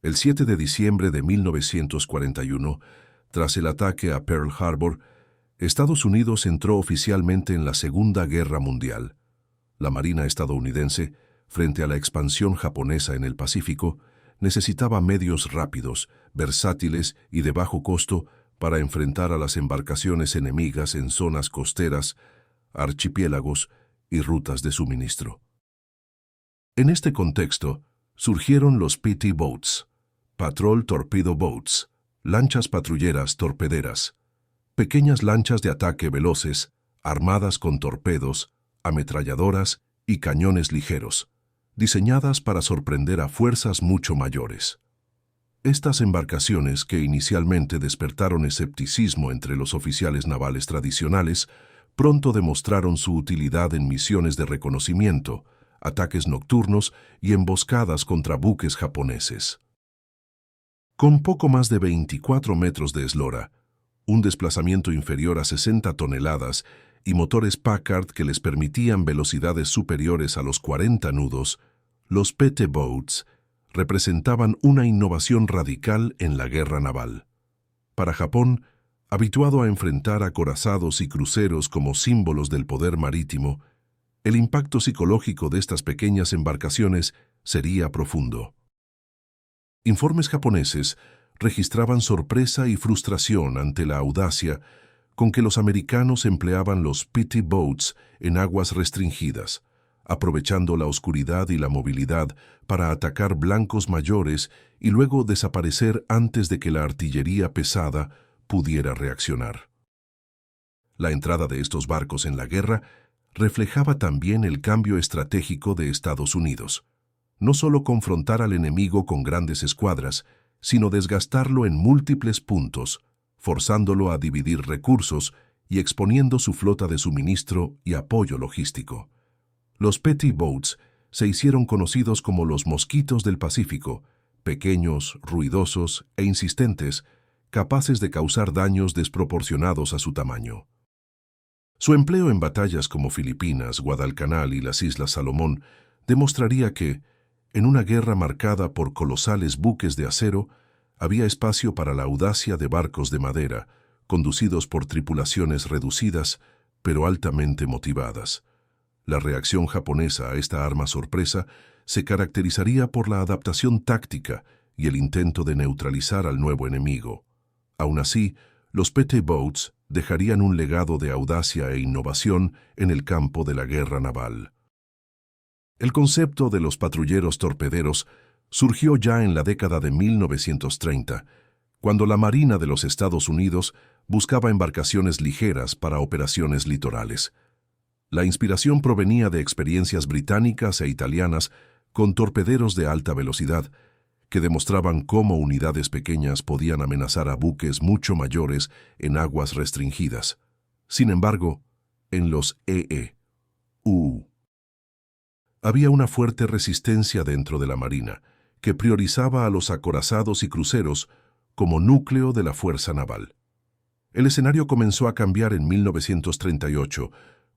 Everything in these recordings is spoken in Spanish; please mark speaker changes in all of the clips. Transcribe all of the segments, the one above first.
Speaker 1: El 7 de diciembre de 1941, tras el ataque a Pearl Harbor, Estados Unidos entró oficialmente en la Segunda Guerra Mundial. La Marina estadounidense, frente a la expansión japonesa en el Pacífico, necesitaba medios rápidos, versátiles y de bajo costo para enfrentar a las embarcaciones enemigas en zonas costeras, archipiélagos y rutas de suministro. En este contexto, surgieron los PT Boats, Patrol Torpedo Boats, lanchas patrulleras torpederas, pequeñas lanchas de ataque veloces, armadas con torpedos, ametralladoras y cañones ligeros, diseñadas para sorprender a fuerzas mucho mayores. Estas embarcaciones, que inicialmente despertaron escepticismo entre los oficiales navales tradicionales, pronto demostraron su utilidad en misiones de reconocimiento, ataques nocturnos y emboscadas contra buques japoneses. Con poco más de 24 metros de eslora, un desplazamiento inferior a 60 toneladas y motores Packard que les permitían velocidades superiores a los 40 nudos, los PT Boats representaban una innovación radical en la guerra naval. Para Japón, habituado a enfrentar acorazados y cruceros como símbolos del poder marítimo, el impacto psicológico de estas pequeñas embarcaciones sería profundo. Informes japoneses registraban sorpresa y frustración ante la audacia con que los americanos empleaban los PT Boats en aguas restringidas, aprovechando la oscuridad y la movilidad para atacar blancos mayores y luego desaparecer antes de que la artillería pesada pudiera reaccionar. La entrada de estos barcos en la guerra reflejaba también el cambio estratégico de Estados Unidos. No solo confrontar al enemigo con grandes escuadras, sino desgastarlo en múltiples puntos, forzándolo a dividir recursos y exponiendo su flota de suministro y apoyo logístico. Los PT Boats se hicieron conocidos como los mosquitos del Pacífico, pequeños, ruidosos e insistentes, capaces de causar daños desproporcionados a su tamaño. Su empleo en batallas como Filipinas, Guadalcanal y las Islas Salomón demostraría que, en una guerra marcada por colosales buques de acero, había espacio para la audacia de barcos de madera, conducidos por tripulaciones reducidas, pero altamente motivadas. La reacción japonesa a esta arma sorpresa se caracterizaría por la adaptación táctica y el intento de neutralizar al nuevo enemigo. Aún así, los PT Boats dejarían un legado de audacia e innovación en el campo de la guerra naval. El concepto de los patrulleros torpederos surgió ya en la década de 1930, cuando la Marina de los Estados Unidos buscaba embarcaciones ligeras para operaciones litorales. La inspiración provenía de experiencias británicas e italianas con torpederos de alta velocidad, que demostraban cómo unidades pequeñas podían amenazar a buques mucho mayores en aguas restringidas. Sin embargo, en los EE-U había una fuerte resistencia dentro de la Marina, que priorizaba a los acorazados y cruceros como núcleo de la fuerza naval. El escenario comenzó a cambiar en 1938,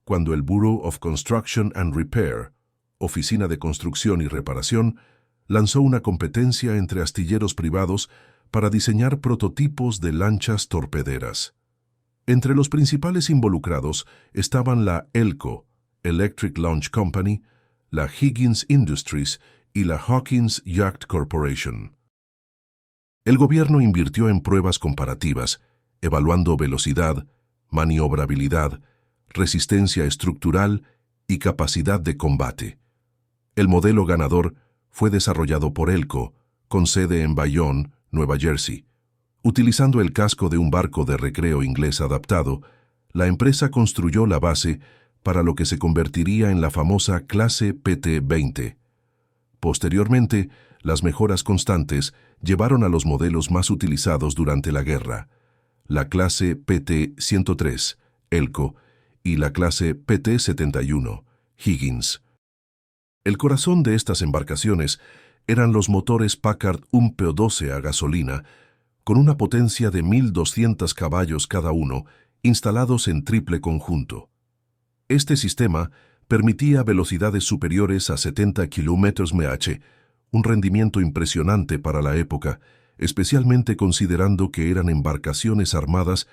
Speaker 1: cuando el Bureau of Construction and Repair, Oficina de Construcción y Reparación, lanzó una competencia entre astilleros privados para diseñar prototipos de lanchas torpederas. Entre los principales involucrados estaban la ELCO, Electric Launch Company, la Higgins Industries y la Hawkins Yacht Corporation. El gobierno invirtió en pruebas comparativas, evaluando velocidad, maniobrabilidad, resistencia estructural y capacidad de combate. El modelo ganador fue desarrollado por ELCO, con sede en Bayonne, Nueva Jersey. Utilizando el casco de un barco de recreo inglés adaptado, la empresa construyó la base para lo que se convertiría en la famosa clase PT-20. Posteriormente, las mejoras constantes llevaron a los modelos más utilizados durante la guerra, la clase PT-103, ELCO, y la clase PT-71, Higgins. El corazón de estas embarcaciones eran los motores Packard 1P12 a gasolina, con una potencia de 1.200 caballos cada uno, instalados en triple conjunto. Este sistema permitía velocidades superiores a 70 km/h, un rendimiento impresionante para la época, especialmente considerando que eran embarcaciones armadas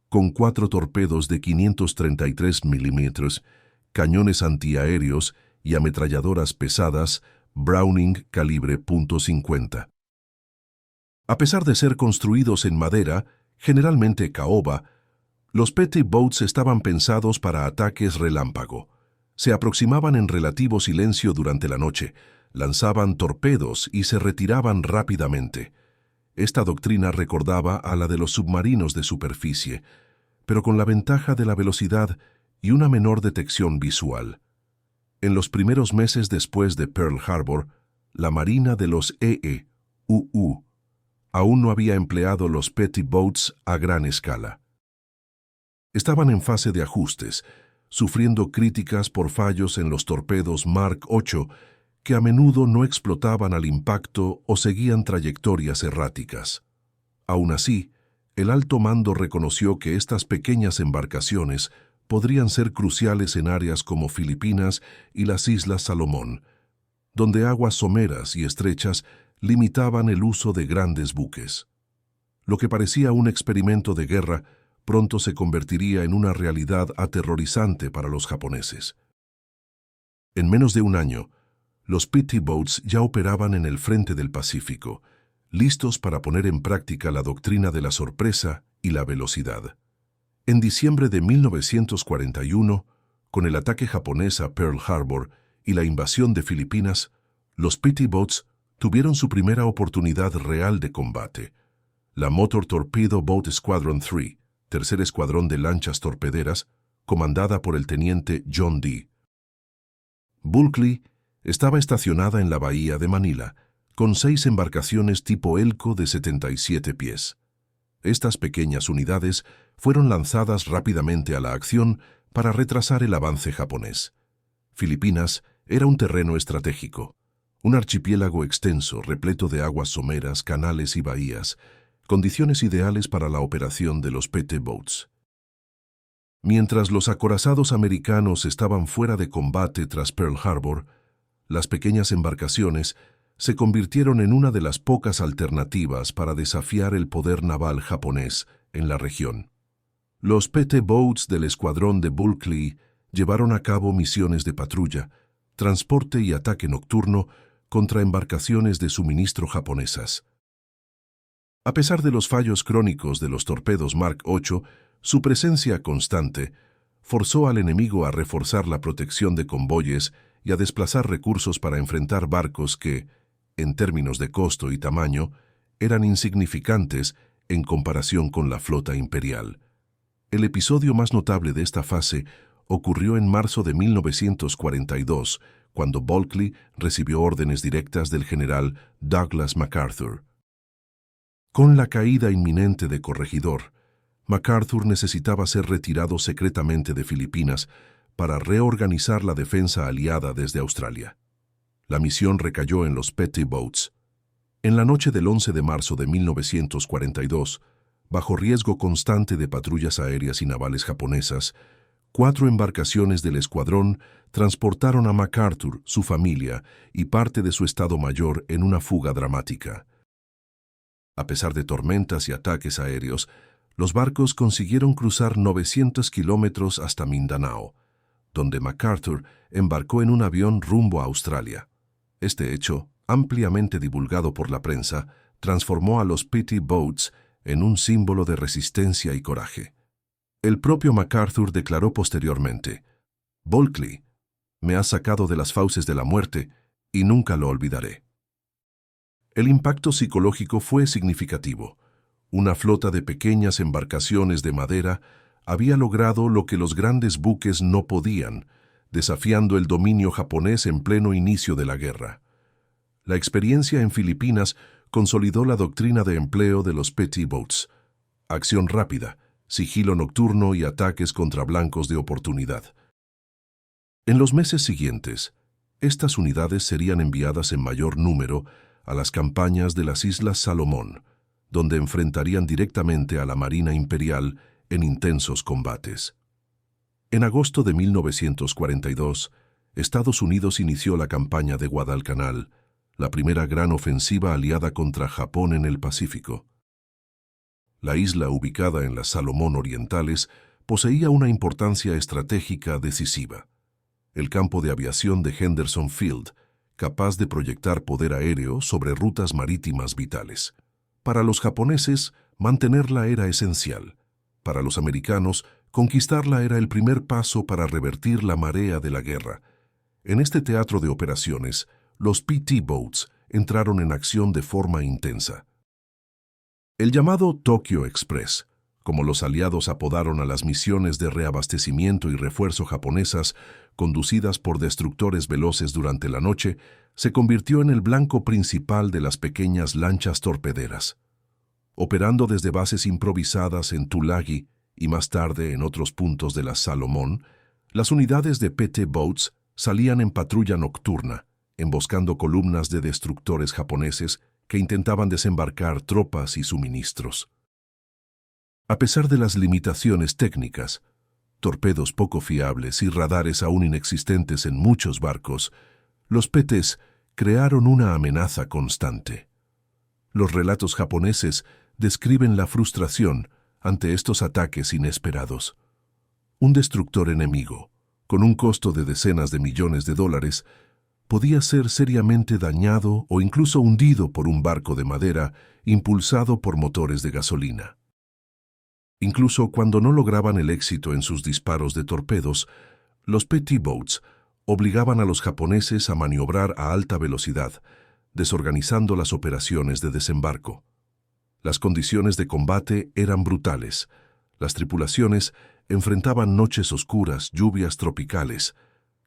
Speaker 1: con 4 torpedos de 533 milímetros, cañones antiaéreos y ametralladoras pesadas Browning calibre .50. A pesar de ser construidos en madera, generalmente caoba, los petty boats estaban pensados para ataques relámpago. Se aproximaban en relativo silencio durante la noche, lanzaban torpedos y se retiraban rápidamente. Esta doctrina recordaba a la de los submarinos de superficie, pero con la ventaja de la velocidad y una menor detección visual. En los primeros meses después de Pearl Harbor, la Marina de los EEUU aún no había empleado los petty boats a gran escala. Estaban en fase de ajustes, sufriendo críticas por fallos en los torpedos Mark VIII, que a menudo no explotaban al impacto o seguían trayectorias erráticas. Aún así, el alto mando reconoció que estas pequeñas embarcaciones podrían ser cruciales en áreas como Filipinas y las Islas Salomón, donde aguas someras y estrechas limitaban el uso de grandes buques. Lo que parecía un experimento de guerra pronto se convertiría en una realidad aterrorizante para los japoneses. En menos de un año, los petty boats ya operaban en el frente del Pacífico, listos para poner en práctica la doctrina de la sorpresa y la velocidad. En diciembre de 1941, con el ataque japonés a Pearl Harbor y la invasión de Filipinas, los petty boats tuvieron su primera oportunidad real de combate. La Motor Torpedo Boat Squadron 3, tercer escuadrón de lanchas torpederas, comandada por el teniente John D. Bulkley, estaba estacionada en la bahía de Manila, con 6 embarcaciones tipo Elco de 77 pies. Estas pequeñas unidades fueron lanzadas rápidamente a la acción para retrasar el avance japonés. Filipinas era un terreno estratégico, un archipiélago extenso, repleto de aguas someras, canales y bahías, condiciones ideales para la operación de los petty boats. Mientras los acorazados americanos estaban fuera de combate tras Pearl Harbor, las pequeñas embarcaciones se convirtieron en una de las pocas alternativas para desafiar el poder naval japonés en la región. Los petty boats del escuadrón de Bulkley llevaron a cabo misiones de patrulla, transporte y ataque nocturno contra embarcaciones de suministro japonesas. A pesar de los fallos crónicos de los torpedos Mark VIII, su presencia constante forzó al enemigo a reforzar la protección de convoyes y a desplazar recursos para enfrentar barcos que, en términos de costo y tamaño, eran insignificantes en comparación con la flota imperial. El episodio más notable de esta fase ocurrió en marzo de 1942, cuando Bulkley recibió órdenes directas del general Douglas MacArthur. Con la caída inminente de Corregidor, MacArthur necesitaba ser retirado secretamente de Filipinas para reorganizar la defensa aliada desde Australia. La misión recayó en los petty boats. En la noche del 11 de marzo de 1942, bajo riesgo constante de patrullas aéreas y navales japonesas, 4 embarcaciones del escuadrón transportaron a MacArthur, su familia y parte de su Estado Mayor en una fuga dramática. A pesar de tormentas y ataques aéreos, los barcos consiguieron cruzar 900 kilómetros hasta Mindanao, donde MacArthur embarcó en un avión rumbo a Australia. Este hecho, ampliamente divulgado por la prensa, transformó a los petty boats en un símbolo de resistencia y coraje. El propio MacArthur declaró posteriormente: «Bulkley, me has sacado de las fauces de la muerte y nunca lo olvidaré». El impacto psicológico fue significativo. Una flota de pequeñas embarcaciones de madera había logrado lo que los grandes buques no podían, desafiando el dominio japonés en pleno inicio de la guerra. La experiencia en Filipinas consolidó la doctrina de empleo de los petty boats: acción rápida, sigilo nocturno y ataques contra blancos de oportunidad. En los meses siguientes, estas unidades serían enviadas en mayor número a las campañas de las Islas Salomón, donde enfrentarían directamente a la Marina Imperial en intensos combates. En agosto de 1942, Estados Unidos inició la campaña de Guadalcanal, la primera gran ofensiva aliada contra Japón en el Pacífico. La isla, ubicada en las Salomón Orientales, poseía una importancia estratégica decisiva. El campo de aviación de Henderson Field, capaz de proyectar poder aéreo sobre rutas marítimas vitales. Para los japoneses, mantenerla era esencial. Para los americanos, conquistarla era el primer paso para revertir la marea de la guerra. En este teatro de operaciones, los PT Boats entraron en acción de forma intensa. El llamado Tokyo Express, como los aliados apodaron a las misiones de reabastecimiento y refuerzo japonesas, conducidas por destructores veloces durante la noche, se convirtió en el blanco principal de las pequeñas lanchas torpederas. Operando desde bases improvisadas en Tulagi y más tarde en otros puntos de las Salomón, las unidades de PT Boats salían en patrulla nocturna, emboscando columnas de destructores japoneses que intentaban desembarcar tropas y suministros. A pesar de las limitaciones técnicas, torpedos poco fiables y radares aún inexistentes en muchos barcos, los PTs crearon una amenaza constante. Los relatos japoneses describen la frustración ante estos ataques inesperados. Un destructor enemigo, con un costo de decenas de millones de dólares, podía ser seriamente dañado o incluso hundido por un barco de madera impulsado por motores de gasolina. Incluso cuando no lograban el éxito en sus disparos de torpedos, los PT Boats obligaban a los japoneses a maniobrar a alta velocidad, desorganizando las operaciones de desembarco. Las condiciones de combate eran brutales. Las tripulaciones enfrentaban noches oscuras, lluvias tropicales,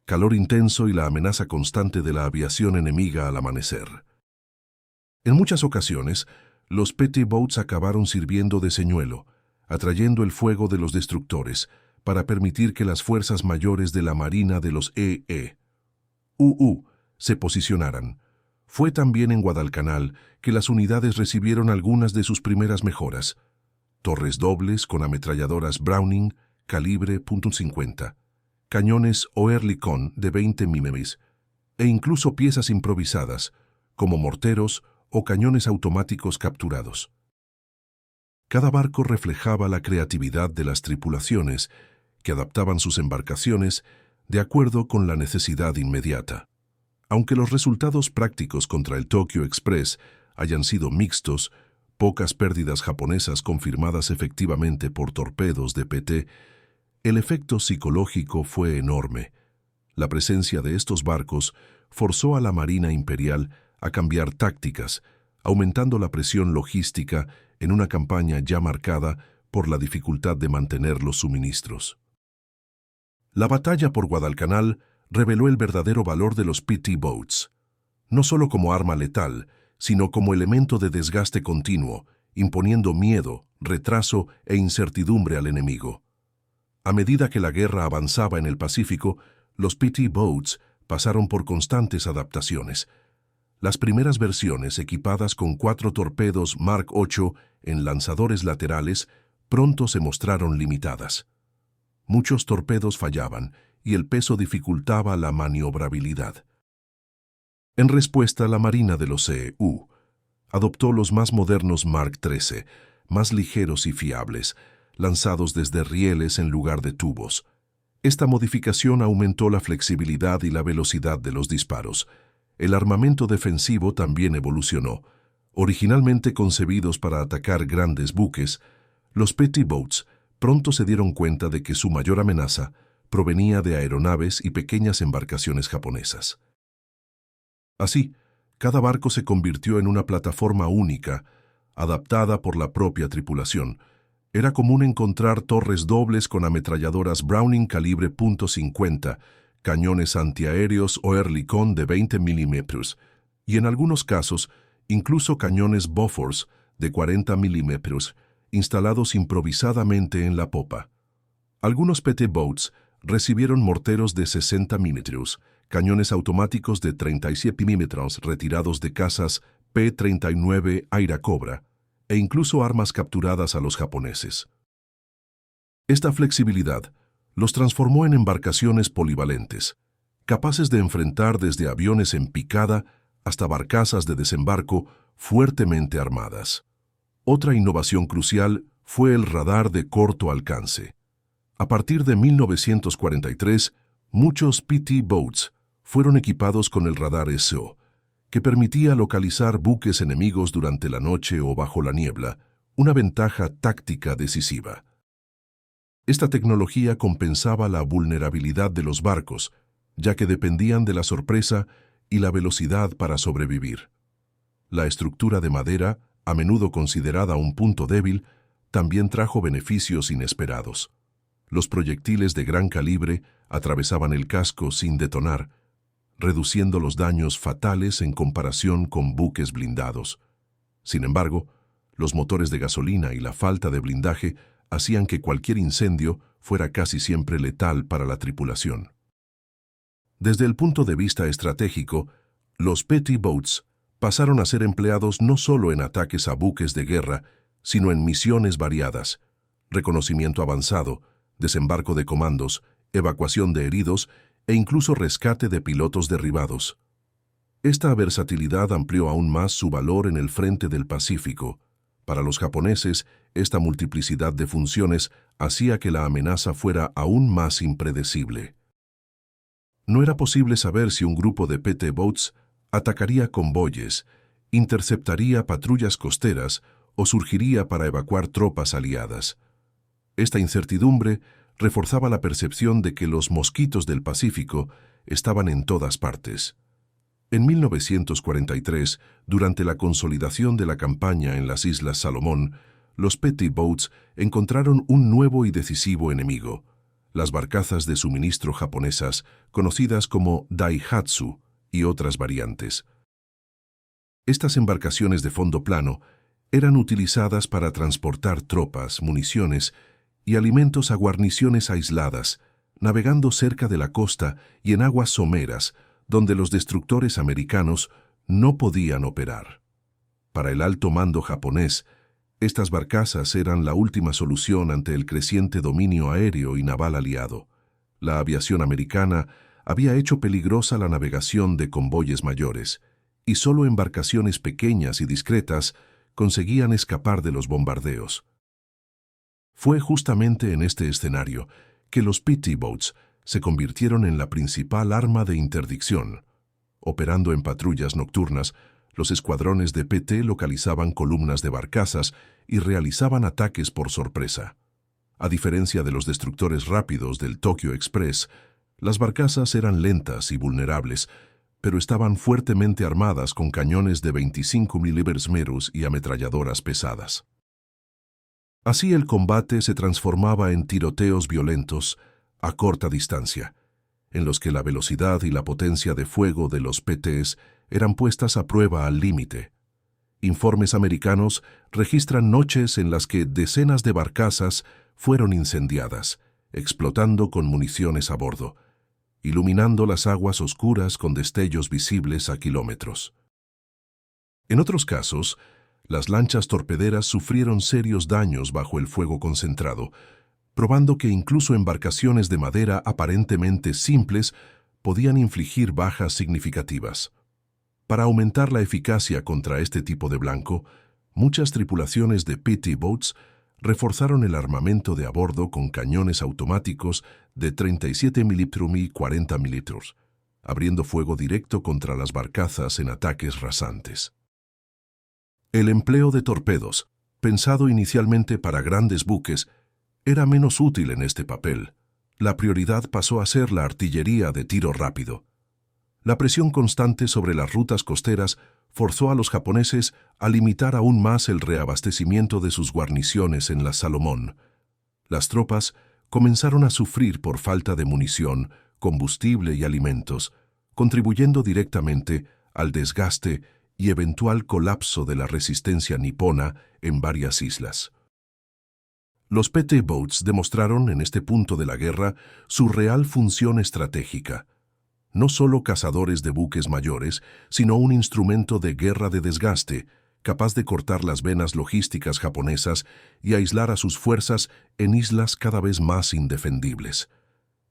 Speaker 1: calor intenso y la amenaza constante de la aviación enemiga al amanecer. En muchas ocasiones, los PT Boats acabaron sirviendo de señuelo, atrayendo el fuego de los destructores para permitir que las fuerzas mayores de la Marina de los EE.UU se posicionaran. Fue también en Guadalcanal que las unidades recibieron algunas de sus primeras mejoras: torres dobles con ametralladoras Browning calibre .50, cañones Oerlikon de 20 mm e incluso piezas improvisadas como morteros o cañones automáticos capturados. Cada barco reflejaba la creatividad de las tripulaciones que adaptaban sus embarcaciones de acuerdo con la necesidad inmediata. Aunque los resultados prácticos contra el Tokyo Express hayan sido mixtos, pocas pérdidas japonesas confirmadas efectivamente por torpedos de PT, el efecto psicológico fue enorme. La presencia de estos barcos forzó a la Marina Imperial a cambiar tácticas, aumentando la presión logística en una campaña ya marcada por la dificultad de mantener los suministros. La batalla por Guadalcanal reveló el verdadero valor de los PT Boats, no solo como arma letal, sino como elemento de desgaste continuo, imponiendo miedo, retraso e incertidumbre al enemigo. A medida que la guerra avanzaba en el Pacífico, los PT Boats pasaron por constantes adaptaciones. Las primeras versiones, equipadas con 4 torpedos Mark 8 en lanzadores laterales, pronto se mostraron limitadas. Muchos torpedos fallaban y el peso dificultaba la maniobrabilidad. En respuesta, la Marina de los EU adoptó los más modernos Mark 13, más ligeros y fiables, lanzados desde rieles en lugar de tubos. Esta modificación aumentó la flexibilidad y la velocidad de los disparos. El armamento defensivo también evolucionó. Originalmente concebidos para atacar grandes buques, los PT Boats pronto se dieron cuenta de que su mayor amenaza provenía de aeronaves y pequeñas embarcaciones japonesas. Así, cada barco se convirtió en una plataforma única, adaptada por la propia tripulación. Era común encontrar torres dobles con ametralladoras Browning calibre .50, cañones antiaéreos Oerlikon de 20 mm y en algunos casos incluso cañones Bofors de 40 mm instalados improvisadamente en la popa. Algunos PT Boats recibieron morteros de 60 mm, cañones automáticos de 37 mm retirados de casas P-39 Airacobra e incluso armas capturadas a los japoneses. Esta flexibilidad los transformó en embarcaciones polivalentes, capaces de enfrentar desde aviones en picada hasta barcazas de desembarco fuertemente armadas. Otra innovación crucial fue el radar de corto alcance. A partir de 1943, muchos PT Boats fueron equipados con el radar SO, que permitía localizar buques enemigos durante la noche o bajo la niebla, una ventaja táctica decisiva. Esta tecnología compensaba la vulnerabilidad de los barcos, ya que dependían de la sorpresa y la velocidad para sobrevivir. La estructura de madera, a menudo considerada un punto débil, también trajo beneficios inesperados. Los proyectiles de gran calibre atravesaban el casco sin detonar, reduciendo los daños fatales en comparación con buques blindados. Sin embargo, los motores de gasolina y la falta de blindaje hacían que cualquier incendio fuera casi siempre letal para la tripulación. Desde el punto de vista estratégico, los petty boats pasaron a ser empleados no solo en ataques a buques de guerra, sino en misiones variadas: reconocimiento avanzado, desembarco de comandos, evacuación de heridos e incluso rescate de pilotos derribados. Esta versatilidad amplió aún más su valor en el frente del Pacífico. Para los japoneses, esta multiplicidad de funciones hacía que la amenaza fuera aún más impredecible. No era posible saber si un grupo de PT Boats atacaría convoyes, interceptaría patrullas costeras o surgiría para evacuar tropas aliadas. Esta incertidumbre reforzaba la percepción de que los mosquitos del Pacífico estaban en todas partes. En 1943, durante la consolidación de la campaña en las Islas Salomón, los petty boats encontraron un nuevo y decisivo enemigo: las barcazas de suministro japonesas, conocidas como Daihatsu y otras variantes. Estas embarcaciones de fondo plano eran utilizadas para transportar tropas, municiones y alimentos a guarniciones aisladas, navegando cerca de la costa y en aguas someras, donde los destructores americanos no podían operar. Para el alto mando japonés, estas barcazas eran la última solución ante el creciente dominio aéreo y naval aliado. La aviación americana había hecho peligrosa la navegación de convoyes mayores, y solo embarcaciones pequeñas y discretas conseguían escapar de los bombardeos. Fue justamente en este escenario que los petty boats se convirtieron en la principal arma de interdicción. Operando en patrullas nocturnas, los escuadrones de PT localizaban columnas de barcazas y realizaban ataques por sorpresa. A diferencia de los destructores rápidos del Tokyo Express, las barcazas eran lentas y vulnerables, pero estaban fuertemente armadas con cañones de 25 mm y ametralladoras pesadas. Así el combate se transformaba en tiroteos violentos a corta distancia, en los que la velocidad y la potencia de fuego de los PTs eran puestas a prueba al límite. Informes americanos registran noches en las que decenas de barcazas fueron incendiadas, explotando con municiones a bordo, iluminando las aguas oscuras con destellos visibles a kilómetros. En otros casos, las lanchas torpederas sufrieron serios daños bajo el fuego concentrado, probando que incluso embarcaciones de madera aparentemente simples podían infligir bajas significativas. Para aumentar la eficacia contra este tipo de blanco, muchas tripulaciones de petty boats reforzaron el armamento de a bordo con cañones automáticos de 37 mm y 40 mm, abriendo fuego directo contra las barcazas en ataques rasantes. El empleo de torpedos, pensado inicialmente para grandes buques, era menos útil en este papel. La prioridad pasó a ser la artillería de tiro rápido. La presión constante sobre las rutas costeras forzó a los japoneses a limitar aún más el reabastecimiento de sus guarniciones en la Salomón. Las tropas comenzaron a sufrir por falta de munición, combustible y alimentos, contribuyendo directamente al desgaste y eventual colapso de la resistencia nipona en varias islas. Los petty boats demostraron en este punto de la guerra su real función estratégica. No solo cazadores de buques mayores, sino un instrumento de guerra de desgaste, capaz de cortar las venas logísticas japonesas y aislar a sus fuerzas en islas cada vez más indefendibles.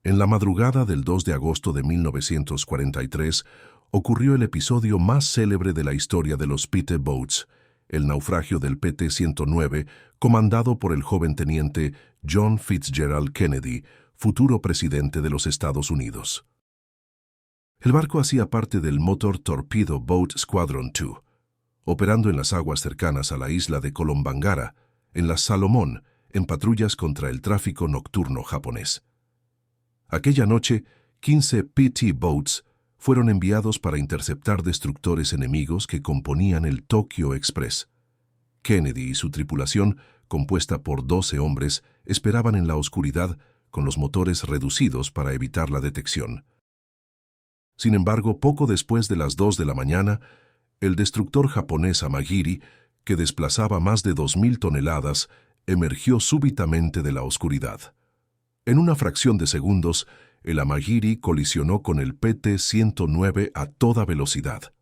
Speaker 1: En la madrugada del 2 de agosto de 1943, ocurrió el episodio más célebre de la historia de los PT Boats, el naufragio del PT-109, comandado por el joven teniente John Fitzgerald Kennedy, futuro presidente de los Estados Unidos. El barco hacía parte del Motor Torpedo Boat Squadron 2, operando en las aguas cercanas a la isla de Kolombangara, en las Salomón, en patrullas contra el tráfico nocturno japonés. Aquella noche, 15 PT Boats fueron enviados para interceptar destructores enemigos que componían el Tokyo Express. Kennedy y su tripulación, compuesta por 12 hombres, esperaban en la oscuridad con los motores reducidos para evitar la detección. Sin embargo, poco después de las 2 de la mañana, el destructor japonés Amagiri, que desplazaba más de 2.000 toneladas, emergió súbitamente de la oscuridad. En una fracción de segundos, el Amagiri colisionó con el PT-109 a toda velocidad.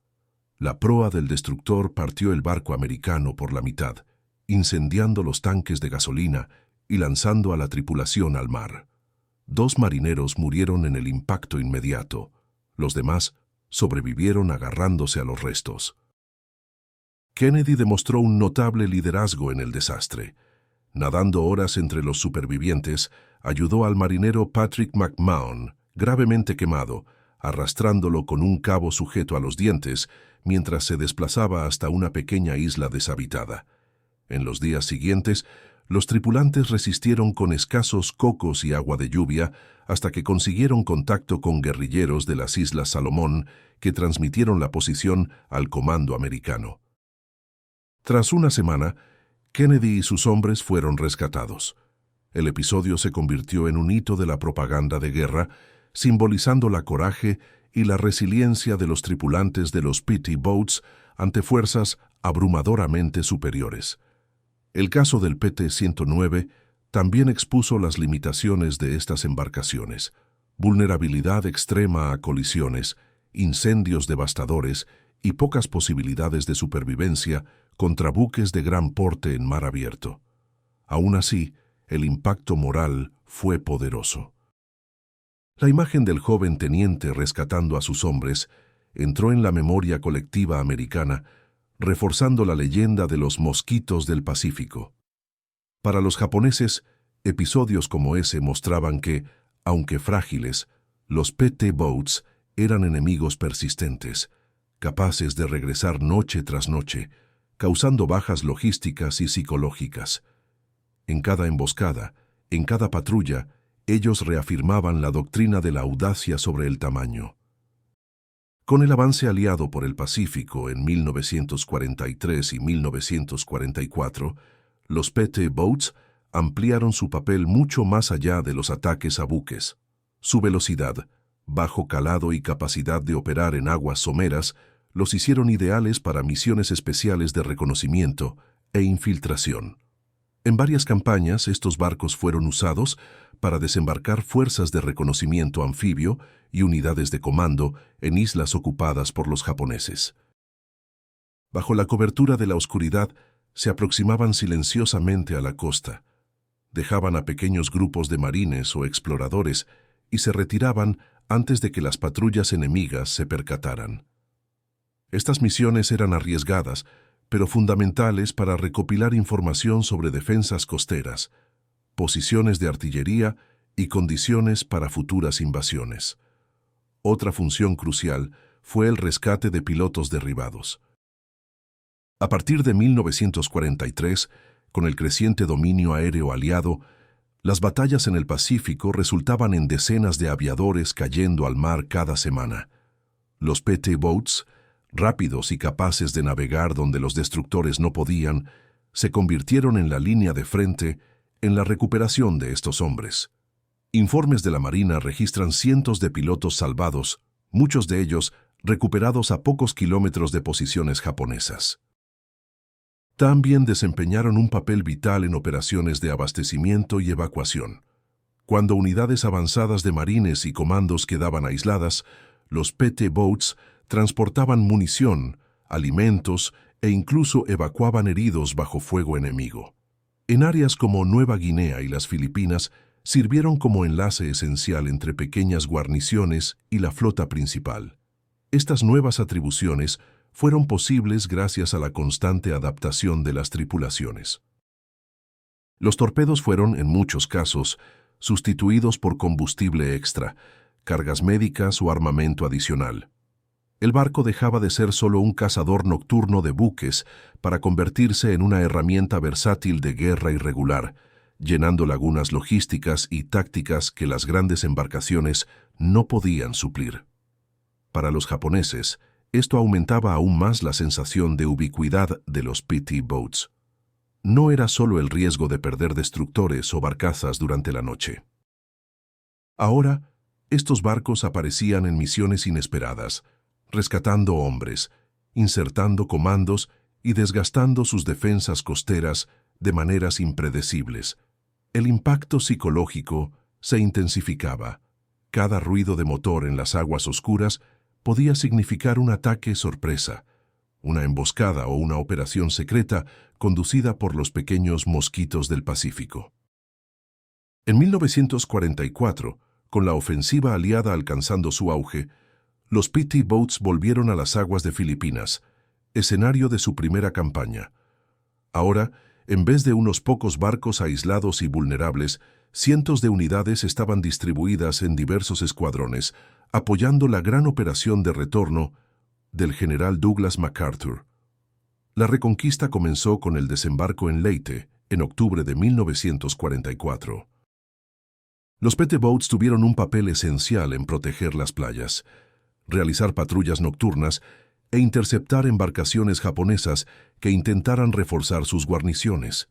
Speaker 1: La proa del destructor partió el barco americano por la mitad, incendiando los tanques de gasolina y lanzando a la tripulación al mar. 2 marineros murieron en el impacto inmediato. Los demás sobrevivieron agarrándose a los restos. Kennedy demostró un notable liderazgo en el desastre. Nadando horas entre los supervivientes, ayudó al marinero Patrick McMahon, gravemente quemado, arrastrándolo con un cabo sujeto a los dientes mientras se desplazaba hasta una pequeña isla deshabitada. En los días siguientes, los tripulantes resistieron con escasos cocos y agua de lluvia hasta que consiguieron contacto con guerrilleros de las Islas Salomón que transmitieron la posición al comando americano. Tras una semana, Kennedy y sus hombres fueron rescatados. El episodio se convirtió en un hito de la propaganda de guerra, simbolizando la coraje y la resiliencia de los tripulantes de los PT Boats ante fuerzas abrumadoramente superiores. El caso del PT-109 también expuso las limitaciones de estas embarcaciones: vulnerabilidad extrema a colisiones, incendios devastadores y pocas posibilidades de supervivencia contra buques de gran porte en mar abierto. Aún así, el impacto moral fue poderoso. La imagen del joven teniente rescatando a sus hombres entró en la memoria colectiva americana, reforzando la leyenda de los mosquitos del Pacífico. Para los japoneses, episodios como ese mostraban que, aunque frágiles, los PT Boats eran enemigos persistentes, capaces de regresar noche tras noche, causando bajas logísticas y psicológicas. En cada emboscada, en cada patrulla, ellos reafirmaban la doctrina de la audacia sobre el tamaño. Con el avance aliado por el Pacífico en 1943 y 1944, los PT Boats ampliaron su papel mucho más allá de los ataques a buques. Su velocidad, bajo calado y capacidad de operar en aguas someras los hicieron ideales para misiones especiales de reconocimiento e infiltración. En varias campañas, estos barcos fueron usados para desembarcar fuerzas de reconocimiento anfibio y unidades de comando en islas ocupadas por los japoneses. Bajo la cobertura de la oscuridad, se aproximaban silenciosamente a la costa, dejaban a pequeños grupos de marines o exploradores y se retiraban antes de que las patrullas enemigas se percataran. Estas misiones eran arriesgadas, pero fundamentales para recopilar información sobre defensas costeras, posiciones de artillería y condiciones para futuras invasiones. Otra función crucial fue el rescate de pilotos derribados. A partir de 1943, con el creciente dominio aéreo aliado, las batallas en el Pacífico resultaban en decenas de aviadores cayendo al mar cada semana. Los PT Boats, rápidos y capaces de navegar donde los destructores no podían, se convirtieron en la línea de frente en la recuperación de estos hombres. Informes de la Marina registran cientos de pilotos salvados, muchos de ellos recuperados a pocos kilómetros de posiciones japonesas. También desempeñaron un papel vital en operaciones de abastecimiento y evacuación. Cuando unidades avanzadas de marines y comandos quedaban aisladas, los PT Boats transportaban munición, alimentos e incluso evacuaban heridos bajo fuego enemigo. En áreas como Nueva Guinea y las Filipinas, sirvieron como enlace esencial entre pequeñas guarniciones y la flota principal. Estas nuevas atribuciones fueron posibles gracias a la constante adaptación de las tripulaciones. Los torpedos fueron, en muchos casos, sustituidos por combustible extra, cargas médicas o armamento adicional. El barco dejaba de ser solo un cazador nocturno de buques para convertirse en una herramienta versátil de guerra irregular, llenando lagunas logísticas y tácticas que las grandes embarcaciones no podían suplir. Para los japoneses, esto aumentaba aún más la sensación de ubicuidad de los PT Boats. No era solo el riesgo de perder destructores o barcazas durante la noche. Ahora, estos barcos aparecían en misiones inesperadas, rescatando hombres, insertando comandos y desgastando sus defensas costeras de maneras impredecibles. El impacto psicológico se intensificaba. Cada ruido de motor en las aguas oscuras podía significar un ataque sorpresa, una emboscada o una operación secreta conducida por los pequeños mosquitos del Pacífico. En 1944, con la ofensiva aliada alcanzando su auge, los PT Boats volvieron a las aguas de Filipinas, escenario de su primera campaña. Ahora, en vez de unos pocos barcos aislados y vulnerables, cientos de unidades estaban distribuidas en diversos escuadrones, apoyando la gran operación de retorno del general Douglas MacArthur. La reconquista comenzó con el desembarco en Leyte, en octubre de 1944. Los PT Boats tuvieron un papel esencial en proteger las playas, realizar patrullas nocturnas e interceptar embarcaciones japonesas que intentaran reforzar sus guarniciones.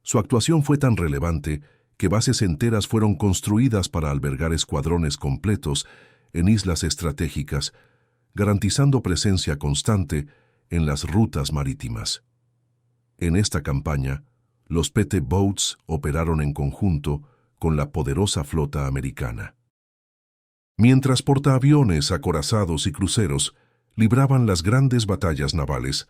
Speaker 1: Su actuación fue tan relevante que bases enteras fueron construidas para albergar escuadrones completos en islas estratégicas, garantizando presencia constante en las rutas marítimas. En esta campaña, los PT Boats operaron en conjunto con la poderosa flota americana. Mientras portaaviones, acorazados y cruceros libraban las grandes batallas navales,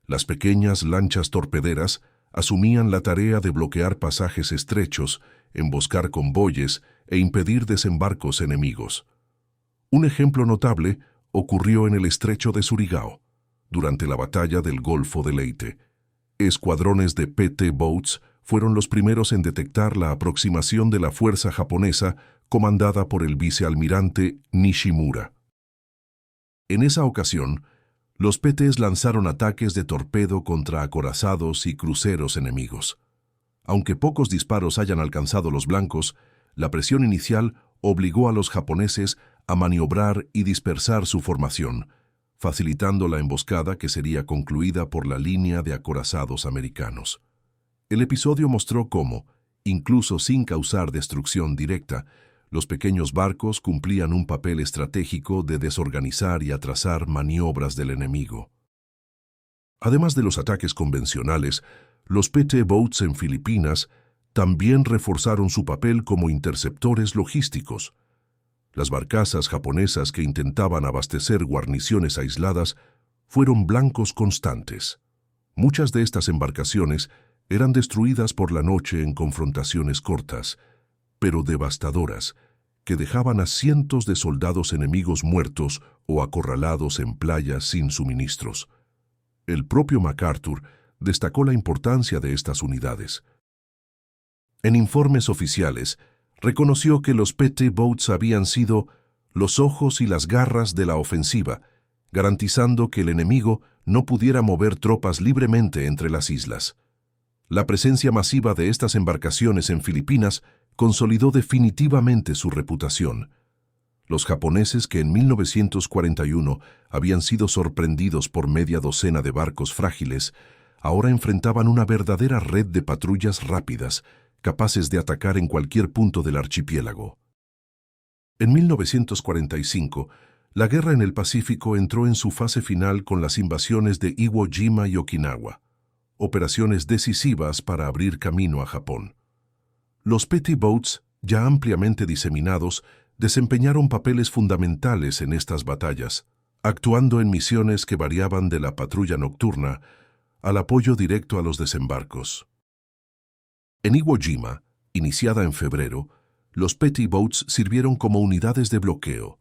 Speaker 1: las pequeñas lanchas torpederas asumían la tarea de bloquear pasajes estrechos, emboscar convoyes e impedir desembarcos enemigos. Un ejemplo notable ocurrió en el estrecho de Surigao, durante la batalla del Golfo de Leyte. Escuadrones de PT Boats fueron los primeros en detectar la aproximación de la fuerza japonesa comandada por el vicealmirante Nishimura. En esa ocasión, los PTs lanzaron ataques de torpedo contra acorazados y cruceros enemigos. Aunque pocos disparos hayan alcanzado los blancos, la presión inicial obligó a los japoneses a maniobrar y dispersar su formación, facilitando la emboscada que sería concluida por la línea de acorazados americanos. El episodio mostró cómo, incluso sin causar destrucción directa, los pequeños barcos cumplían un papel estratégico de desorganizar y atrasar maniobras del enemigo. Además de los ataques convencionales, los PT Boats en Filipinas también reforzaron su papel como interceptores logísticos. Las barcazas japonesas que intentaban abastecer guarniciones aisladas fueron blancos constantes. Muchas de estas embarcaciones eran destruidas por la noche en confrontaciones cortas, pero devastadoras, que dejaban a cientos de soldados enemigos muertos o acorralados en playas sin suministros. El propio MacArthur destacó la importancia de estas unidades. En informes oficiales, reconoció que los PT Boats habían sido los ojos y las garras de la ofensiva, garantizando que el enemigo no pudiera mover tropas libremente entre las islas. La presencia masiva de estas embarcaciones en Filipinas consolidó definitivamente su reputación. Los japoneses que en 1941 habían sido sorprendidos por media docena de barcos frágiles, ahora enfrentaban una verdadera red de patrullas rápidas, capaces de atacar en cualquier punto del archipiélago. En 1945, la guerra en el Pacífico entró en su fase final con las invasiones de Iwo Jima y Okinawa, operaciones decisivas para abrir camino a Japón. Los PT Boats, ya ampliamente diseminados, desempeñaron papeles fundamentales en estas batallas, actuando en misiones que variaban de la patrulla nocturna al apoyo directo a los desembarcos. En Iwo Jima, iniciada en febrero, los PT Boats sirvieron como unidades de bloqueo,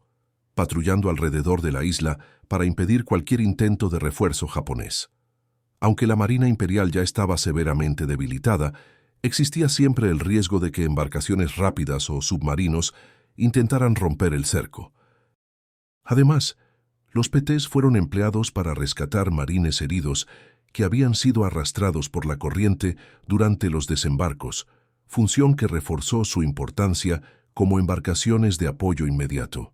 Speaker 1: patrullando alrededor de la isla para impedir cualquier intento de refuerzo japonés. Aunque la Marina Imperial ya estaba severamente debilitada, existía siempre el riesgo de que embarcaciones rápidas o submarinos intentaran romper el cerco. Además, los PTs fueron empleados para rescatar marines heridos que habían sido arrastrados por la corriente durante los desembarcos, función que reforzó su importancia como embarcaciones de apoyo inmediato.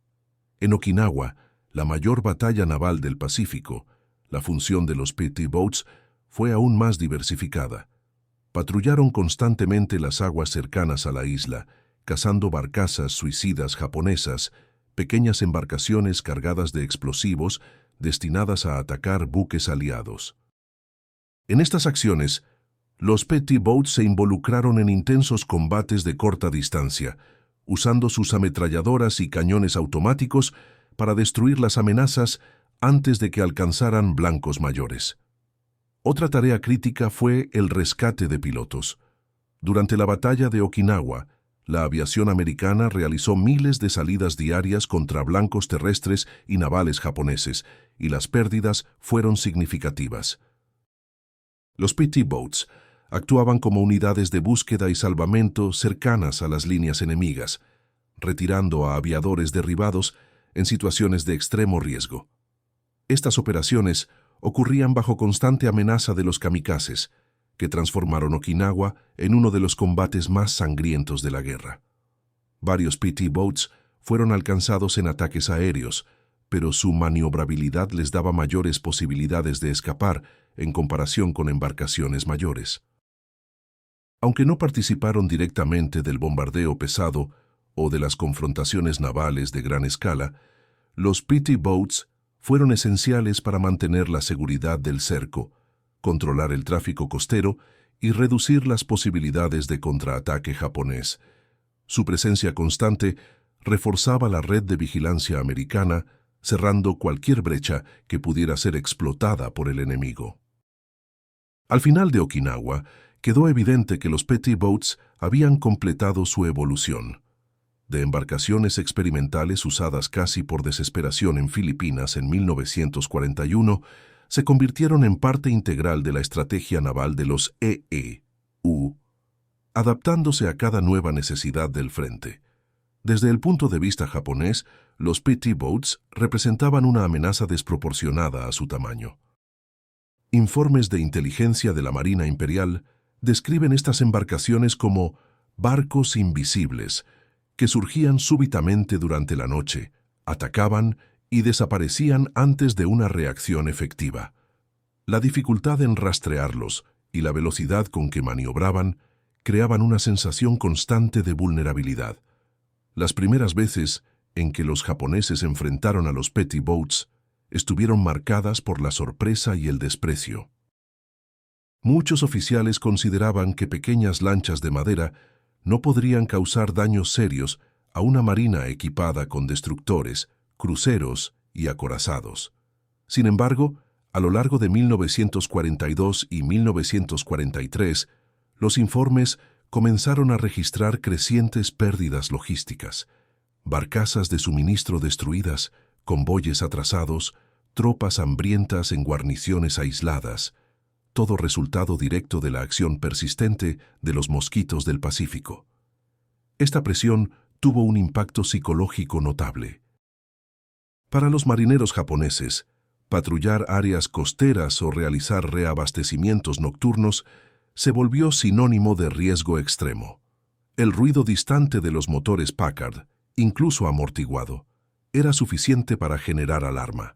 Speaker 1: En Okinawa, la mayor batalla naval del Pacífico, la función de los PT Boats fue aún más diversificada. Patrullaron constantemente las aguas cercanas a la isla, cazando barcazas suicidas japonesas, pequeñas embarcaciones cargadas de explosivos destinadas a atacar buques aliados. En estas acciones, los PT Boats se involucraron en intensos combates de corta distancia, usando sus ametralladoras y cañones automáticos para destruir las amenazas antes de que alcanzaran blancos mayores. Otra tarea crítica fue el rescate de pilotos. Durante la batalla de Okinawa, la aviación americana realizó miles de salidas diarias contra blancos terrestres y navales japoneses, y las pérdidas fueron significativas. Los PT Boats actuaban como unidades de búsqueda y salvamento cercanas a las líneas enemigas, retirando a aviadores derribados en situaciones de extremo riesgo. Estas operaciones ocurrían bajo constante amenaza de los kamikazes, que transformaron Okinawa en uno de los combates más sangrientos de la guerra. Varios PT Boats fueron alcanzados en ataques aéreos, pero su maniobrabilidad les daba mayores posibilidades de escapar en comparación con embarcaciones mayores. Aunque no participaron directamente del bombardeo pesado o de las confrontaciones navales de gran escala, los PT Boats fueron esenciales para mantener la seguridad del cerco, controlar el tráfico costero y reducir las posibilidades de contraataque japonés. Su presencia constante reforzaba la red de vigilancia americana, cerrando cualquier brecha que pudiera ser explotada por el enemigo. Al final de Okinawa, quedó evidente que los PT Boats habían completado su evolución. De embarcaciones experimentales usadas casi por desesperación en Filipinas en 1941, se convirtieron en parte integral de la estrategia naval de los EEU, adaptándose a cada nueva necesidad del frente. Desde el punto de vista japonés, los PT Boats representaban una amenaza desproporcionada a su tamaño. Informes de inteligencia de la Marina Imperial describen estas embarcaciones como barcos invisibles, que surgían súbitamente durante la noche, atacaban y desaparecían antes de una reacción efectiva. La dificultad en rastrearlos y la velocidad con que maniobraban creaban una sensación constante de vulnerabilidad. Las primeras veces en que los japoneses enfrentaron a los PT Boats estuvieron marcadas por la sorpresa y el desprecio. Muchos oficiales consideraban que pequeñas lanchas de madera no podrían causar daños serios a una marina equipada con destructores, cruceros y acorazados. Sin embargo, a lo largo de 1942 y 1943, los informes comenzaron a registrar crecientes pérdidas logísticas, barcazas de suministro destruidas, convoyes atrasados, tropas hambrientas en guarniciones aisladas, todo resultado directo de la acción persistente de los mosquitos del Pacífico. Esta presión tuvo un impacto psicológico notable. Para los marineros japoneses, patrullar áreas costeras o realizar reabastecimientos nocturnos se volvió sinónimo de riesgo extremo. El ruido distante de los motores Packard, incluso amortiguado, era suficiente para generar alarma.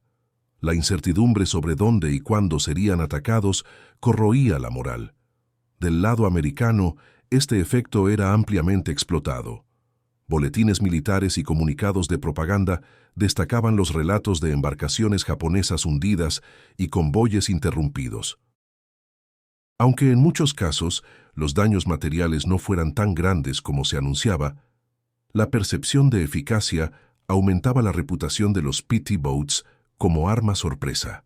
Speaker 1: La incertidumbre sobre dónde y cuándo serían atacados corroía la moral. Del lado americano, este efecto era ampliamente explotado. Boletines militares y comunicados de propaganda destacaban los relatos de embarcaciones japonesas hundidas y convoyes interrumpidos. Aunque en muchos casos los daños materiales no fueran tan grandes como se anunciaba, la percepción de eficacia aumentaba la reputación de los PT Boats como arma sorpresa.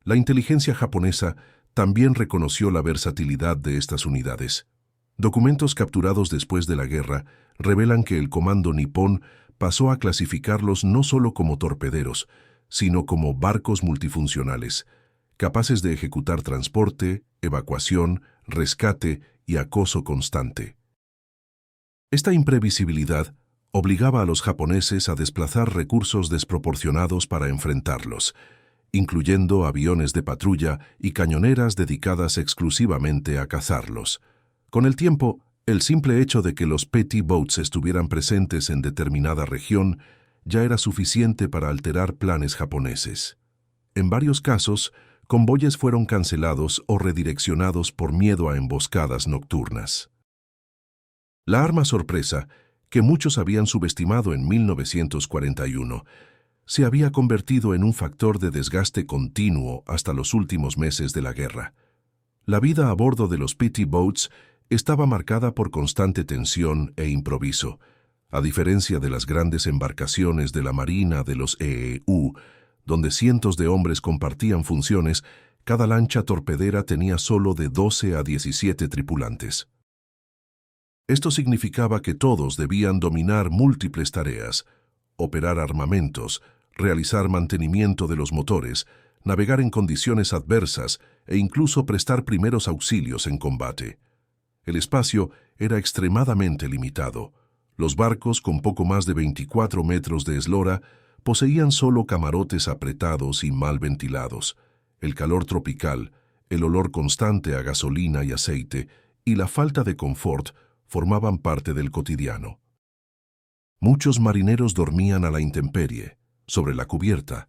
Speaker 1: La inteligencia japonesa también reconoció la versatilidad de estas unidades. Documentos capturados después de la guerra revelan que el comando nipón pasó a clasificarlos no solo como torpederos, sino como barcos multifuncionales, capaces de ejecutar transporte, evacuación, rescate y acoso constante. Esta imprevisibilidad obligaba a los japoneses a desplazar recursos desproporcionados para enfrentarlos, incluyendo aviones de patrulla y cañoneras dedicadas exclusivamente a cazarlos. Con el tiempo, el simple hecho de que los petty boats estuvieran presentes en determinada región ya era suficiente para alterar planes japoneses. En varios casos, convoyes fueron cancelados o redireccionados por miedo a emboscadas nocturnas. La arma sorpresa, que muchos habían subestimado en 1941, se había convertido en un factor de desgaste continuo hasta los últimos meses de la guerra. La vida a bordo de los petty boats estaba marcada por constante tensión e improviso, a diferencia de las grandes embarcaciones de la Marina de los EEU, donde cientos de hombres compartían funciones. Cada lancha torpedera tenía solo de 12 a 17 tripulantes. Esto significaba que todos debían dominar múltiples tareas: operar armamentos, realizar mantenimiento de los motores, navegar en condiciones adversas e incluso prestar primeros auxilios en combate. El espacio era extremadamente limitado. Los barcos, con poco más de 24 metros de eslora, poseían solo camarotes apretados y mal ventilados. El calor tropical, el olor constante a gasolina y aceite y la falta de confort formaban parte del cotidiano. Muchos marineros dormían a la intemperie, sobre la cubierta,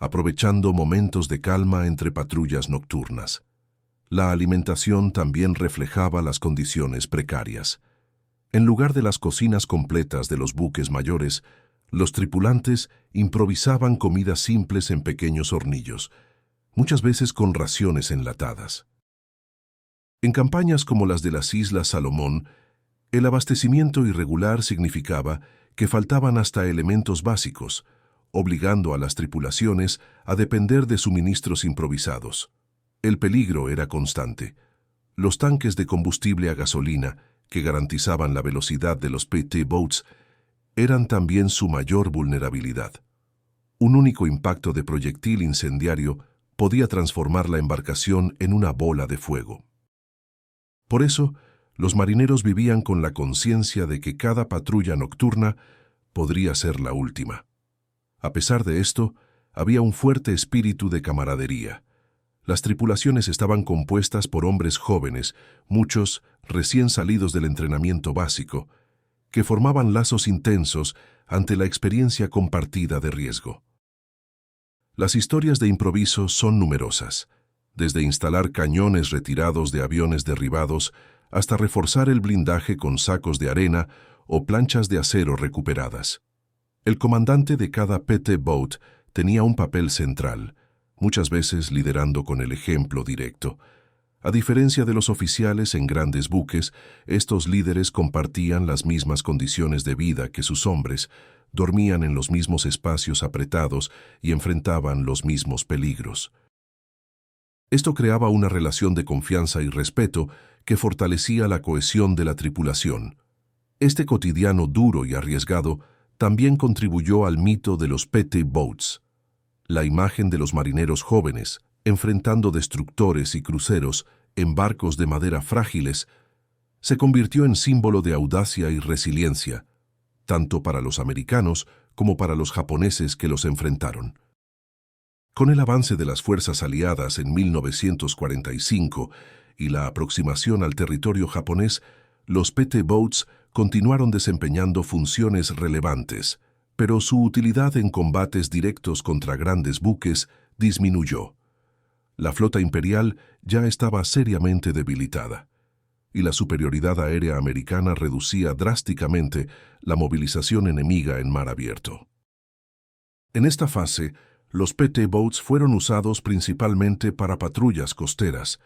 Speaker 1: aprovechando momentos de calma entre patrullas nocturnas. La alimentación también reflejaba las condiciones precarias. En lugar de las cocinas completas de los buques mayores, los tripulantes improvisaban comidas simples en pequeños hornillos, muchas veces con raciones enlatadas. En campañas como las de las Islas Salomón, el abastecimiento irregular significaba que faltaban hasta elementos básicos, obligando a las tripulaciones a depender de suministros improvisados. El peligro era constante. Los tanques de combustible a gasolina, que garantizaban la velocidad de los petty boats, eran también su mayor vulnerabilidad. Un único impacto de proyectil incendiario podía transformar la embarcación en una bola de fuego. Por eso, los marineros vivían con la conciencia de que cada patrulla nocturna podría ser la última. A pesar de esto, había un fuerte espíritu de camaradería. Las tripulaciones estaban compuestas por hombres jóvenes, muchos recién salidos del entrenamiento básico, que formaban lazos intensos ante la experiencia compartida de riesgo. Las historias de improviso son numerosas, desde instalar cañones retirados de aviones derribados hasta reforzar el blindaje con sacos de arena o planchas de acero recuperadas. El comandante de cada petty boat tenía un papel central, muchas veces liderando con el ejemplo directo. A diferencia de los oficiales en grandes buques, estos líderes compartían las mismas condiciones de vida que sus hombres, dormían en los mismos espacios apretados y enfrentaban los mismos peligros. Esto creaba una relación de confianza y respeto que fortalecía la cohesión de la tripulación. Este cotidiano duro y arriesgado también contribuyó al mito de los petty boats. La imagen de los marineros jóvenes, enfrentando destructores y cruceros en barcos de madera frágiles, se convirtió en símbolo de audacia y resiliencia, tanto para los americanos como para los japoneses que los enfrentaron. Con el avance de las fuerzas aliadas en 1945 y la aproximación al territorio japonés, los petty boats continuaron desempeñando funciones relevantes, pero su utilidad en combates directos contra grandes buques disminuyó. La flota imperial ya estaba seriamente debilitada, y la superioridad aérea americana reducía drásticamente la movilización enemiga en mar abierto. En esta fase, los petty boats fueron usados principalmente para patrullas costeras,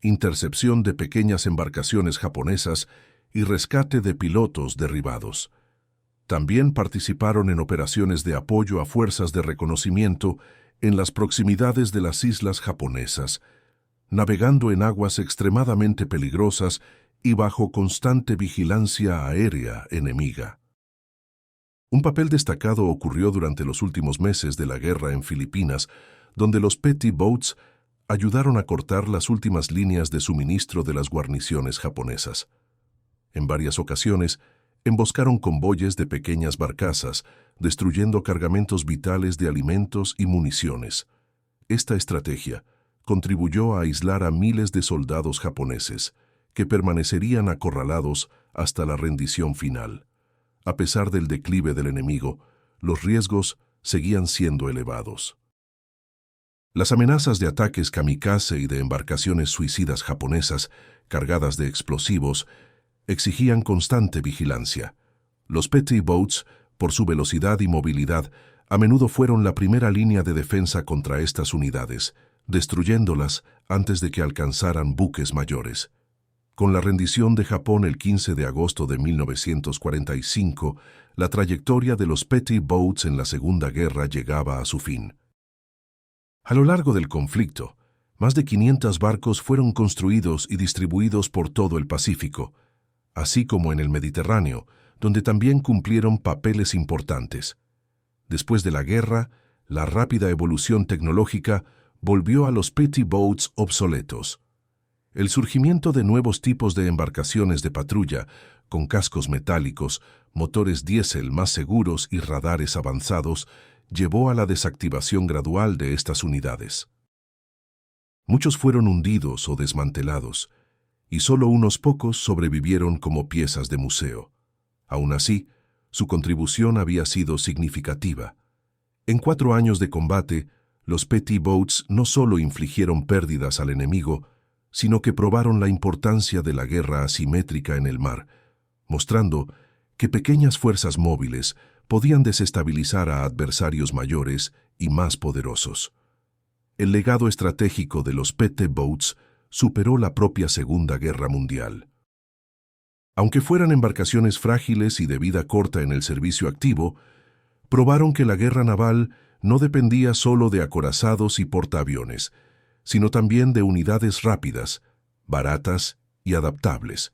Speaker 1: intercepción de pequeñas embarcaciones japonesas y rescate de pilotos derribados. También participaron en operaciones de apoyo a fuerzas de reconocimiento en las proximidades de las islas japonesas, navegando en aguas extremadamente peligrosas y bajo constante vigilancia aérea enemiga. Un papel destacado ocurrió durante los últimos meses de la guerra en Filipinas, donde los petty boats ayudaron a cortar las últimas líneas de suministro de las guarniciones japonesas. En varias ocasiones, emboscaron convoyes de pequeñas barcazas, destruyendo cargamentos vitales de alimentos y municiones. Esta estrategia contribuyó a aislar a miles de soldados japoneses, que permanecerían acorralados hasta la rendición final. A pesar del declive del enemigo, los riesgos seguían siendo elevados. Las amenazas de ataques kamikaze y de embarcaciones suicidas japonesas cargadas de explosivos exigían constante vigilancia. Los petty boats, por su velocidad y movilidad, a menudo fueron la primera línea de defensa contra estas unidades, destruyéndolas antes de que alcanzaran buques mayores. Con la rendición de Japón el 15 de agosto de 1945, la trayectoria de los petty boats en la Segunda Guerra llegaba a su fin. A lo largo del conflicto, más de 500 barcos fueron construidos y distribuidos por todo el Pacífico, así como en el Mediterráneo, donde también cumplieron papeles importantes. Después de la guerra, la rápida evolución tecnológica volvió a los petty boats obsoletos. El surgimiento de nuevos tipos de embarcaciones de patrulla, con cascos metálicos, motores diésel más seguros y radares avanzados, llevó a la desactivación gradual de estas unidades. Muchos fueron hundidos o desmantelados, y solo unos pocos sobrevivieron como piezas de museo. Aún así, su contribución había sido significativa. En 4 años de combate, los petty boats no solo infligieron pérdidas al enemigo, sino que probaron la importancia de la guerra asimétrica en el mar, mostrando que pequeñas fuerzas móviles podían desestabilizar a adversarios mayores y más poderosos. El legado estratégico de los petty boats superó la propia Segunda Guerra Mundial. Aunque fueran embarcaciones frágiles y de vida corta en el servicio activo, probaron que la guerra naval no dependía solo de acorazados y portaaviones, sino también de unidades rápidas, baratas y adaptables.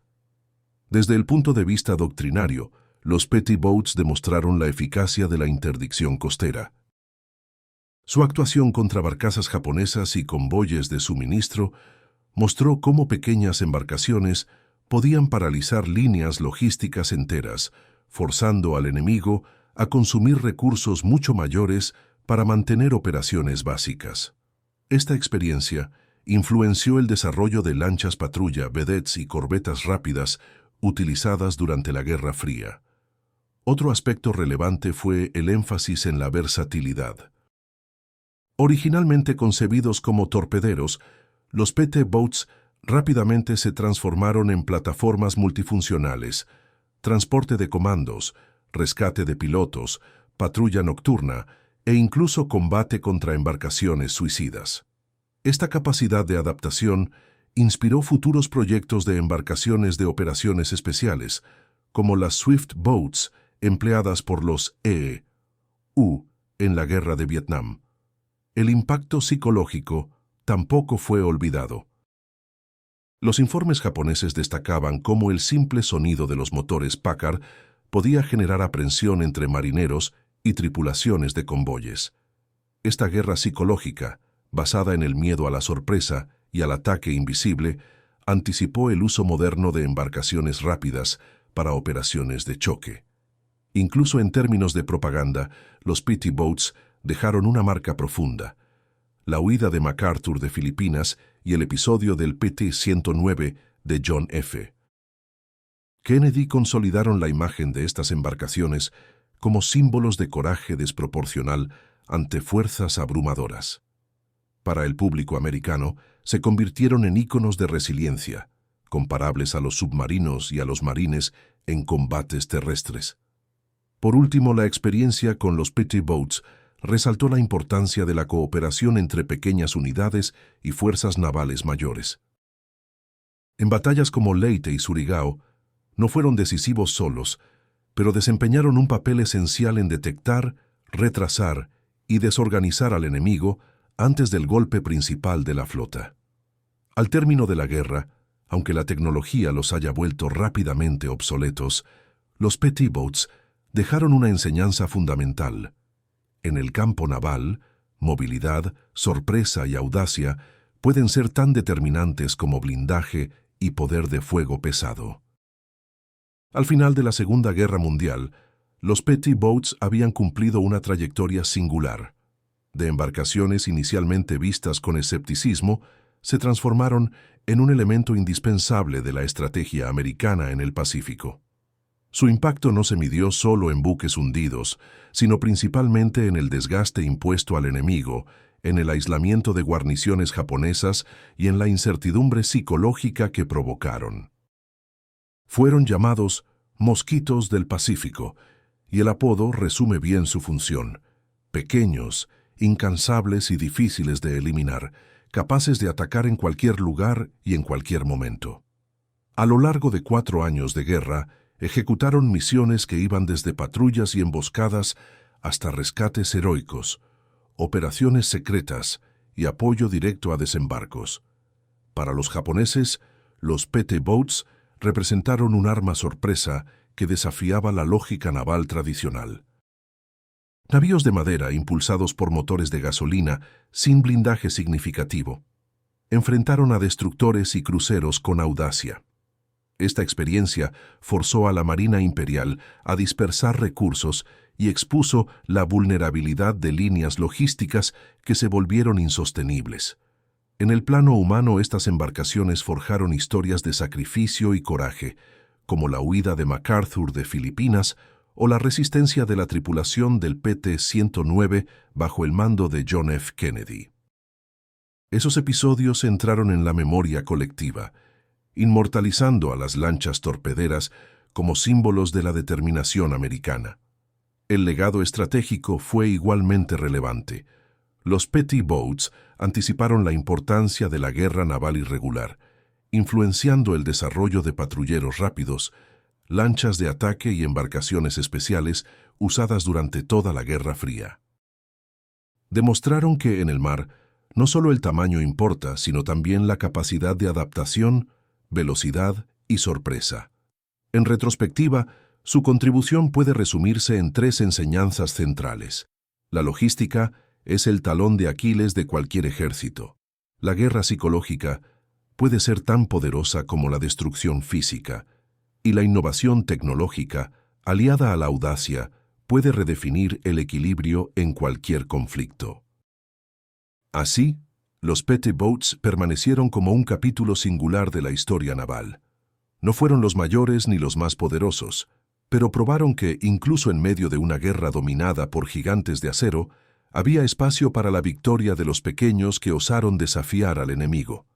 Speaker 1: Desde el punto de vista doctrinario, los petty boats demostraron la eficacia de la interdicción costera. Su actuación contra barcazas japonesas y convoyes de suministro mostró cómo pequeñas embarcaciones podían paralizar líneas logísticas enteras, forzando al enemigo a consumir recursos mucho mayores para mantener operaciones básicas. Esta experiencia influenció el desarrollo de lanchas patrulla, vedettes y corbetas rápidas utilizadas durante la Guerra Fría. Otro aspecto relevante fue el énfasis en la versatilidad. Originalmente concebidos como torpederos, los petty boats rápidamente se transformaron en plataformas multifuncionales, transporte de comandos, rescate de pilotos, patrulla nocturna e incluso combate contra embarcaciones suicidas. Esta capacidad de adaptación inspiró futuros proyectos de embarcaciones de operaciones especiales, como las Swift Boats, empleadas por los E.U. en la Guerra de Vietnam. El impacto psicológico tampoco fue olvidado. Los informes japoneses destacaban cómo el simple sonido de los motores Packard podía generar aprensión entre marineros y tripulaciones de convoyes. Esta guerra psicológica, basada en el miedo a la sorpresa y al ataque invisible, anticipó el uso moderno de embarcaciones rápidas para operaciones de choque. Incluso en términos de propaganda, los petty boats dejaron una marca profunda. La huida de MacArthur de Filipinas y el episodio del PT-109 de John F. Kennedy consolidaron la imagen de estas embarcaciones como símbolos de coraje desproporcional ante fuerzas abrumadoras. Para el público americano, se convirtieron en íconos de resiliencia, comparables a los submarinos y a los marines en combates terrestres. Por último, la experiencia con los petty boats resaltó la importancia de la cooperación entre pequeñas unidades y fuerzas navales mayores. En batallas como Leyte y Surigao, no fueron decisivos solos, pero desempeñaron un papel esencial en detectar, retrasar y desorganizar al enemigo antes del golpe principal de la flota. Al término de la guerra, aunque la tecnología los haya vuelto rápidamente obsoletos, los petty boats dejaron una enseñanza fundamental. En el campo naval, movilidad, sorpresa y audacia pueden ser tan determinantes como blindaje y poder de fuego pesado. Al final de la Segunda Guerra Mundial, los Petty Boats habían cumplido una trayectoria singular. De embarcaciones inicialmente vistas con escepticismo, se transformaron en un elemento indispensable de la estrategia americana en el Pacífico. Su impacto no se midió solo en buques hundidos, sino principalmente en el desgaste impuesto al enemigo, en el aislamiento de guarniciones japonesas y en la incertidumbre psicológica que provocaron. Fueron llamados «mosquitos del Pacífico», y el apodo resume bien su función: pequeños, incansables y difíciles de eliminar, capaces de atacar en cualquier lugar y en cualquier momento. A lo largo de 4 años de guerra, ejecutaron misiones que iban desde patrullas y emboscadas hasta rescates heroicos, operaciones secretas y apoyo directo a desembarcos. Para los japoneses, los Petty Boats representaron un arma sorpresa que desafiaba la lógica naval tradicional. Navíos de madera impulsados por motores de gasolina sin blindaje significativo enfrentaron a destructores y cruceros con audacia. Esta experiencia forzó a la Marina Imperial a dispersar recursos y expuso la vulnerabilidad de líneas logísticas que se volvieron insostenibles. En el plano humano, estas embarcaciones forjaron historias de sacrificio y coraje, como la huida de MacArthur de Filipinas o la resistencia de la tripulación del PT-109 bajo el mando de John F. Kennedy. Esos episodios entraron en la memoria colectiva, inmortalizando a las lanchas torpederas como símbolos de la determinación americana. El legado estratégico fue igualmente relevante. Los Petty Boats anticiparon la importancia de la guerra naval irregular, influenciando el desarrollo de patrulleros rápidos, lanchas de ataque y embarcaciones especiales usadas durante toda la Guerra Fría. Demostraron que en el mar no solo el tamaño importa, sino también la capacidad de adaptación, velocidad y sorpresa. En retrospectiva, su contribución puede resumirse en 3 enseñanzas centrales. La logística es el talón de Aquiles de cualquier ejército. La guerra psicológica puede ser tan poderosa como la destrucción física, y la innovación tecnológica, aliada a la audacia, puede redefinir el equilibrio en cualquier conflicto. Así, los Petty Boats permanecieron como un capítulo singular de la historia naval. No fueron los mayores ni los más poderosos, pero probaron que, incluso en medio de una guerra dominada por gigantes de acero, había espacio para la victoria de los pequeños que osaron desafiar al enemigo.